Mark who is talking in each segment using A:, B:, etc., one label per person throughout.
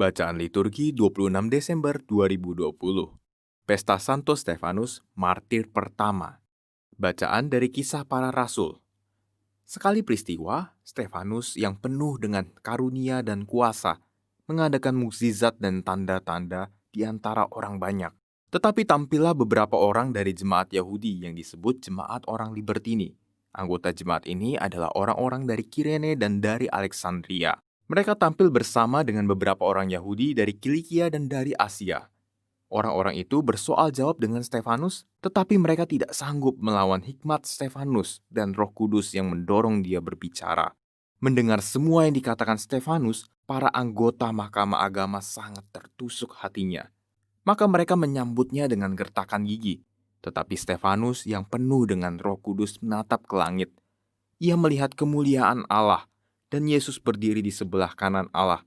A: Bacaan liturgi 26 Desember 2020. Pesta Santo Stefanus, martir pertama. Bacaan dari Kisah Para Rasul. Sekali peristiwa, Stefanus yang penuh dengan karunia dan kuasa mengadakan mukjizat dan tanda-tanda di antara orang banyak. Tetapi tampillah beberapa orang dari jemaat Yahudi yang disebut jemaat orang Libertini. Anggota jemaat ini adalah orang-orang dari Kirene dan dari Alexandria. Mereka tampil bersama dengan beberapa orang Yahudi dari Kilikia dan dari Asia. Orang-orang itu bersoal jawab dengan Stefanus, tetapi mereka tidak sanggup melawan hikmat Stefanus dan Roh Kudus yang mendorong dia berbicara. Mendengar semua yang dikatakan Stefanus, para anggota Mahkamah Agama sangat tertusuk hatinya. Maka mereka menyambutnya dengan gertakan gigi. Tetapi Stefanus yang penuh dengan Roh Kudus menatap ke langit. Ia melihat kemuliaan Allah dan Yesus berdiri di sebelah kanan Allah.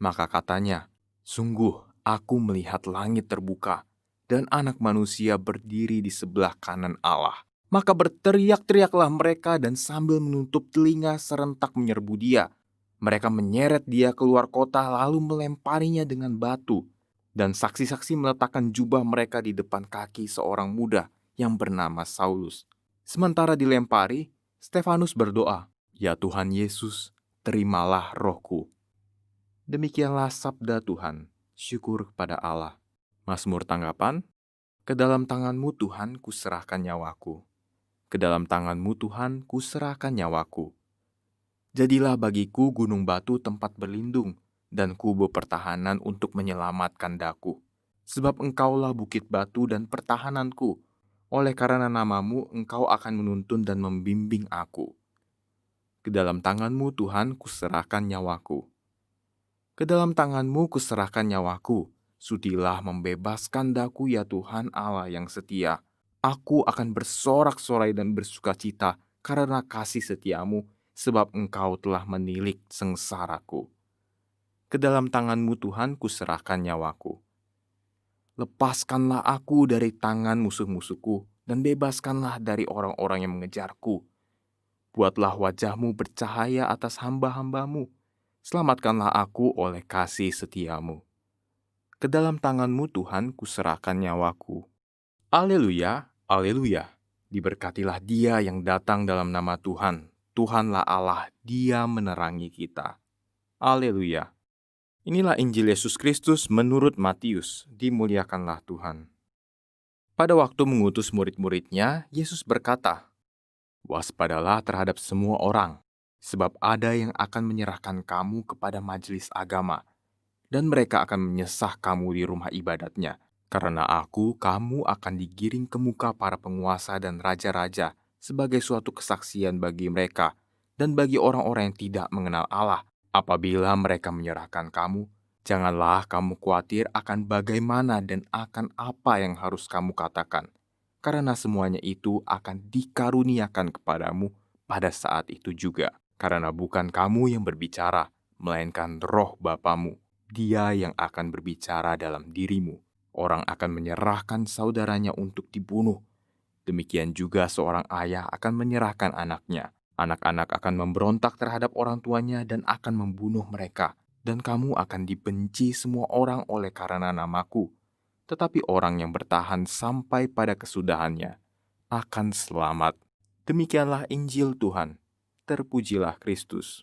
A: Maka katanya, "Sungguh, aku melihat langit terbuka dan Anak Manusia berdiri di sebelah kanan Allah." Maka berteriak-teriaklah mereka dan sambil menutup telinga serentak menyerbu dia. Mereka menyeret dia keluar kota lalu melemparinya dengan batu. Dan saksi-saksi meletakkan jubah mereka di depan kaki seorang muda yang bernama Saulus. Sementara dilempari, Stefanus berdoa, "Ya Tuhan Yesus, terimalah rohku." Demikianlah sabda Tuhan, syukur kepada Allah. Mazmur tanggapan, ke dalam tangan-Mu Tuhan kuserahkan nyawaku. Ke dalam tangan-Mu Tuhan kuserahkan nyawaku. Jadilah bagiku gunung batu tempat berlindung, dan kubu pertahanan untuk menyelamatkan daku. Sebab Engkaulah bukit batu dan pertahananku. Oleh karena nama-Mu, Engkau akan menuntun dan membimbing aku. Ke dalam tangan-Mu Tuhan kuserahkan nyawaku. Ke dalam tangan-Mu kuserahkan nyawaku. Sudilah membebaskan daku ya Tuhan Allah yang setia. Aku akan bersorak-sorai dan bersukacita karena kasih setiamu, sebab Engkau telah menilik sengsaraku. Ke dalam tangan-Mu Tuhan kuserahkan nyawaku. Lepaskanlah aku dari tangan musuh-musuhku, dan bebaskanlah dari orang-orang yang mengejarku. Buatlah wajah-Mu bercahaya atas hamba-hamba-Mu. Selamatkanlah aku oleh kasih setiamu. Ke dalam tangan-Mu Tuhan kuserahkan nyawaku. Haleluya, haleluya. Diberkatilah dia yang datang dalam nama Tuhan. Tuhanlah Allah, dia menerangi kita. Haleluya. Inilah Injil Yesus Kristus menurut Matius. Dimuliakanlah Tuhan. Pada waktu mengutus murid-muridnya, Yesus berkata, "Waspadalah terhadap semua orang, sebab ada yang akan menyerahkan kamu kepada majelis agama, dan mereka akan menyesah kamu di rumah ibadatnya. Karena kamu akan digiring ke muka para penguasa dan raja-raja sebagai suatu kesaksian bagi mereka dan bagi orang-orang yang tidak mengenal Allah. Apabila mereka menyerahkan kamu, janganlah kamu khawatir akan bagaimana dan akan apa yang harus kamu katakan, karena semuanya itu akan dikaruniakan kepadamu pada saat itu juga. Karena bukan kamu yang berbicara, melainkan Roh Bapamu. Dia yang akan berbicara dalam dirimu. Orang akan menyerahkan saudaranya untuk dibunuh. Demikian juga seorang ayah akan menyerahkan anaknya. Anak-anak akan memberontak terhadap orang tuanya dan akan membunuh mereka. Dan kamu akan dibenci semua orang oleh karena namaku. Tetapi orang yang bertahan sampai pada kesudahannya akan selamat." Demikianlah Injil Tuhan. Terpujilah Kristus.